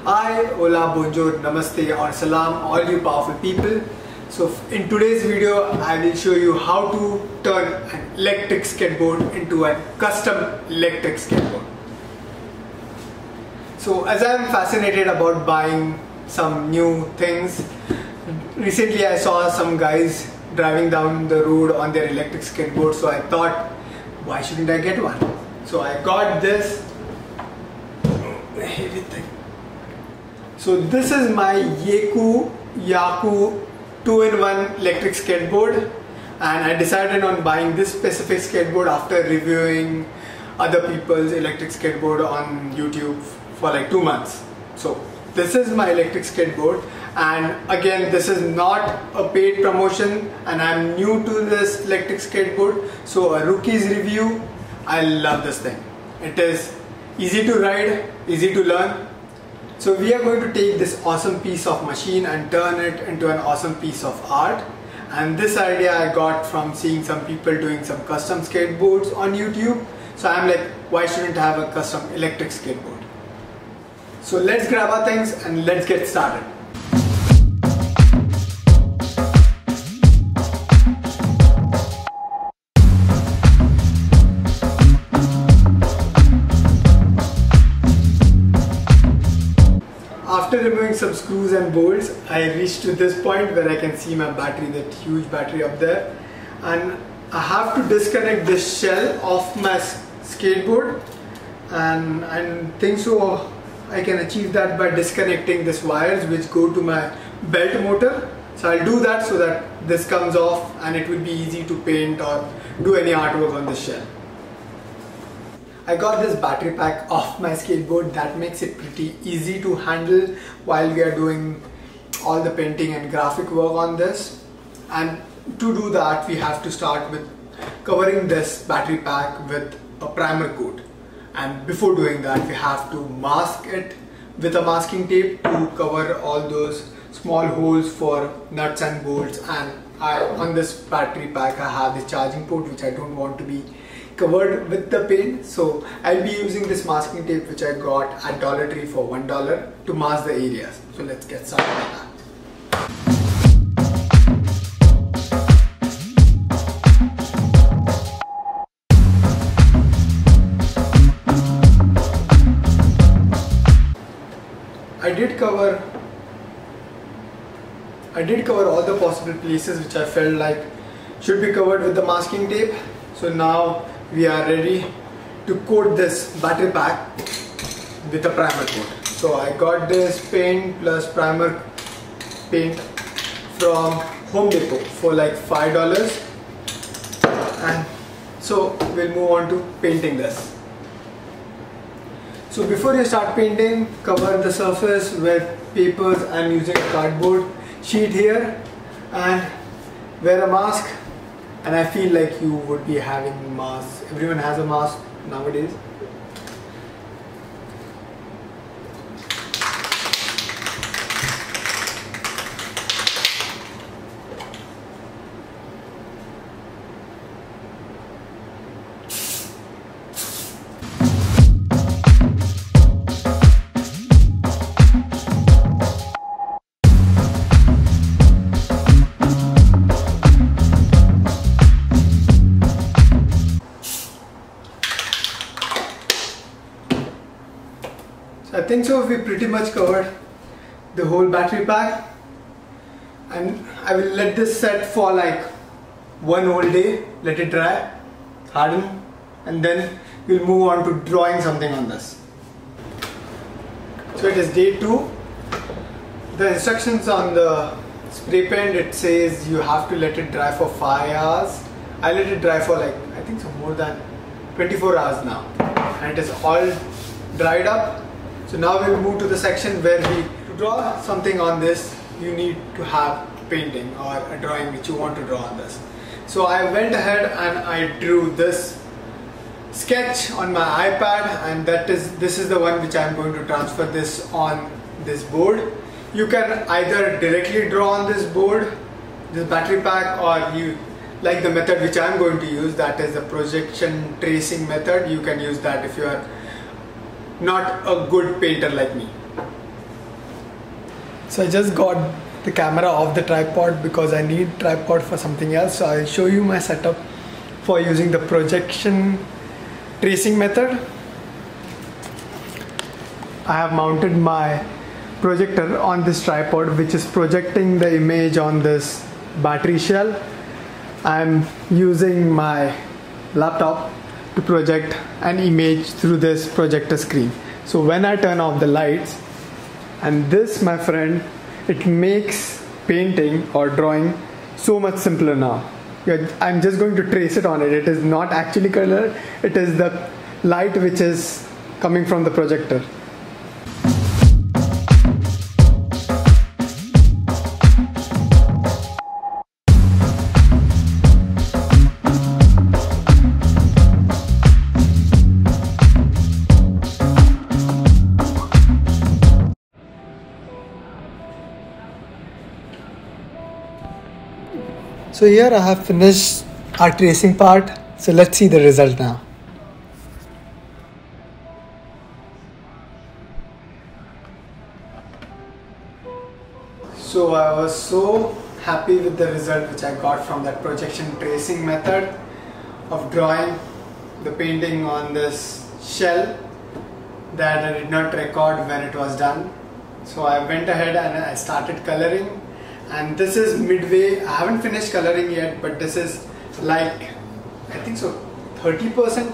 Hi, hola, bonjour, namaste or salam all you powerful people. So in today's video I will show you how to turn an electric skateboard into a custom electric skateboard. So as I am fascinated about buying some new things, recently I saw some guys driving down the road on their electric skateboard, so I thought, why shouldn't I get one? So I got this heavy thing. So this is my Yaku 2-in-1 electric skateboard, and I decided on buying this specific skateboard after reviewing other people's electric skateboard on YouTube for like 2 months. So this is my electric skateboard, and again this is not a paid promotion and I'm new to this electric skateboard, so a rookie's review. I love this thing. It is easy to ride, easy to learn. So we are going to take this awesome piece of machine and turn it into an awesome piece of art. And this idea I got from seeing some people doing some custom skateboards on YouTube. So I'm like, why shouldn't I have a custom electric skateboard? So let's grab our things and let's get started. After removing some screws and bolts, I reached to this point where I can see my battery, that huge battery up there, and I have to disconnect this shell of my skateboard, and I think so I can achieve that by disconnecting these wires which go to my belt motor. So I'll do that so that this comes off and it will be easy to paint or do any artwork on this shell. I got this battery pack off my skateboard. That makes it pretty easy to handle while we are doing all the painting and graphic work on this. And to do that, we have to start with covering this battery pack with a primer coat. And before doing that, we have to mask it with a masking tape to cover all those small holes for nuts and bolts. And on this battery pack, I have the charging port which I don't want to be covered with the paint, so I'll be using this masking tape which I got at Dollar Tree for $1 to mask the areas. So let's get started on that. I did cover all the possible places which I felt like should be covered with the masking tape. So now we are ready to coat this battery pack with a primer coat. So I got this paint plus primer paint from Home Depot for like $5, and so we'll move on to painting this. So before you start painting, cover the surface with papers. I'm using a cardboard sheet here, and wear a mask. And I feel like you would be having masks. Everyone has a mask nowadays. I think so we pretty much covered the whole battery pack, and I will let this set for like one whole day, let it dry, harden, and then we'll move on to drawing something on this. So it is day 2. The instructions on the spray paint, it says you have to let it dry for 5 hours. I let it dry for like, I think so more than 24 hours now, and it is all dried up. So now we'll move to the section where to draw something on this, you need to have painting or a drawing which you want to draw on this. So I went ahead and I drew this sketch on my iPad, and this is the one which I'm going to transfer this on this board. You can either directly draw on this board, this battery pack, or you like the method which I'm going to use, that is the projection tracing method. You can use that if you are not a good painter like me. So I just got the camera off the tripod because I need tripod for something else. So I'll show you my setup for using the projection tracing method. I have mounted my projector on this tripod, which is projecting the image on this battery shell. I'm using my laptop to project an image through this projector screen. So when I turn off the lights, and this, my friend, it makes painting or drawing so much simpler now. I'm just going to trace it on it. It is not actually colored, it is the light which is coming from the projector. So here I have finished our tracing part. So let's see the result now. So I was so happy with the result which I got from that projection tracing method of drawing the painting on this shell that I did not record when it was done. So I went ahead and I started coloring. And this is midway. I haven't finished coloring yet, but this is like, I think so, 30%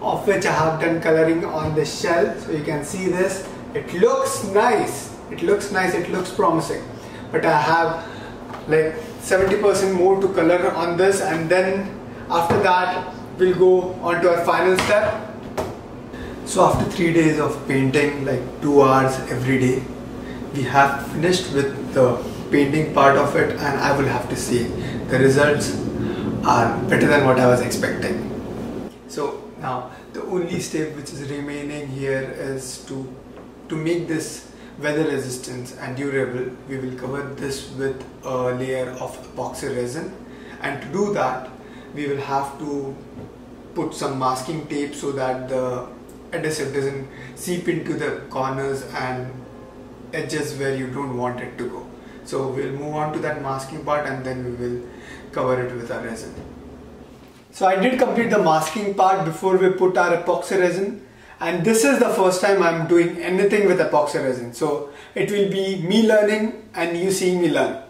of which I have done coloring on the shell. So you can see this. It looks nice. It looks nice. It looks promising. But I have like 70% more to color on this, and then after that we'll go on to our final step. So after 3 days of painting, like 2 hours every day, we have finished with the painting part of it, and I will have to say the results are better than what I was expecting. So now the only step which is remaining here is to make this weather resistant and durable. We will cover this with a layer of epoxy resin, and to do that we will have to put some masking tape so that the adhesive doesn't seep into the corners and edges where you don't want it to go. So we'll move on to that masking part, and then we will cover it with our resin. So I did complete the masking part before we put our epoxy resin, and this is the first time I'm doing anything with epoxy resin. So it will be me learning and you seeing me learn.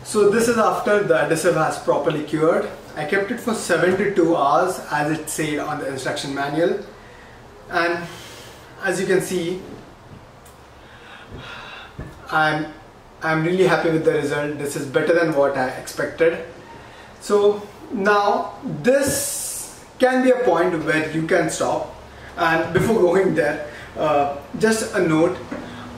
So this is after the adhesive has properly cured. I kept it for 72 hours as it said on the instruction manual, and as you can see, I'm really happy with the result. This is better than what I expected. So now this can be a point where you can stop, and before going there, just a note,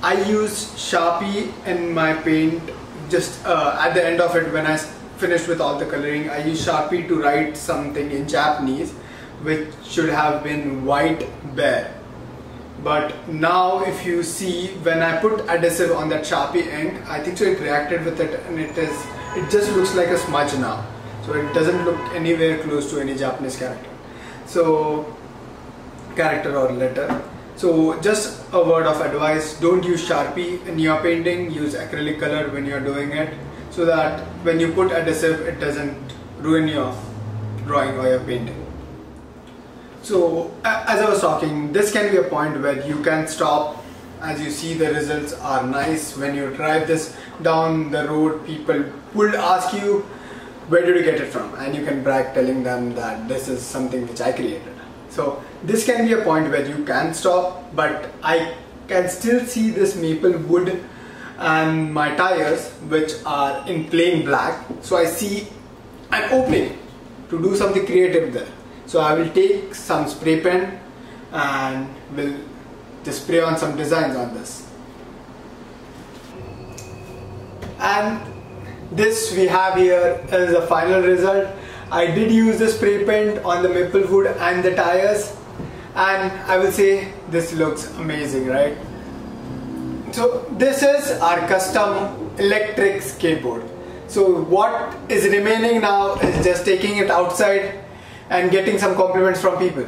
I use Sharpie in my paint. Just at the end of it, when I finished with all the coloring, I used Sharpie to write something in Japanese which should have been white bear. But now if you see, when I put adhesive on that Sharpie ink, I think so it reacted with it, and it just looks like a smudge now. So it doesn't look anywhere close to any Japanese character. So character or letter. So just a word of advice, don't use Sharpie in your painting, use acrylic color when you're doing it, so that when you put adhesive it doesn't ruin your drawing or your painting. So as I was talking, this can be a point where you can stop. As you see, the results are nice. When you drive this down the road, people would ask you, where did you get it from? And you can brag telling them that this is something which I created. So this can be a point where you can stop, but I can still see this maple wood and my tires, which are in plain black. So I see an opening to do something creative there. So I will take some spray pen and will just spray on some designs on this. And this we have here is the final result. I did use the spray paint on the maple wood and the tires, and I will say this looks amazing, right? So this is our custom electric skateboard. So what is remaining now is just taking it outside and getting some compliments from people.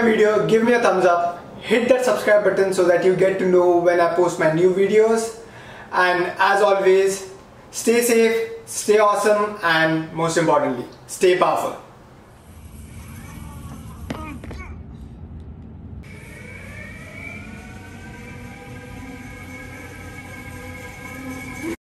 Video, give me a thumbs up, hit that subscribe button so that you get to know when I post my new videos, and as always, stay safe, stay awesome, and most importantly, stay powerful.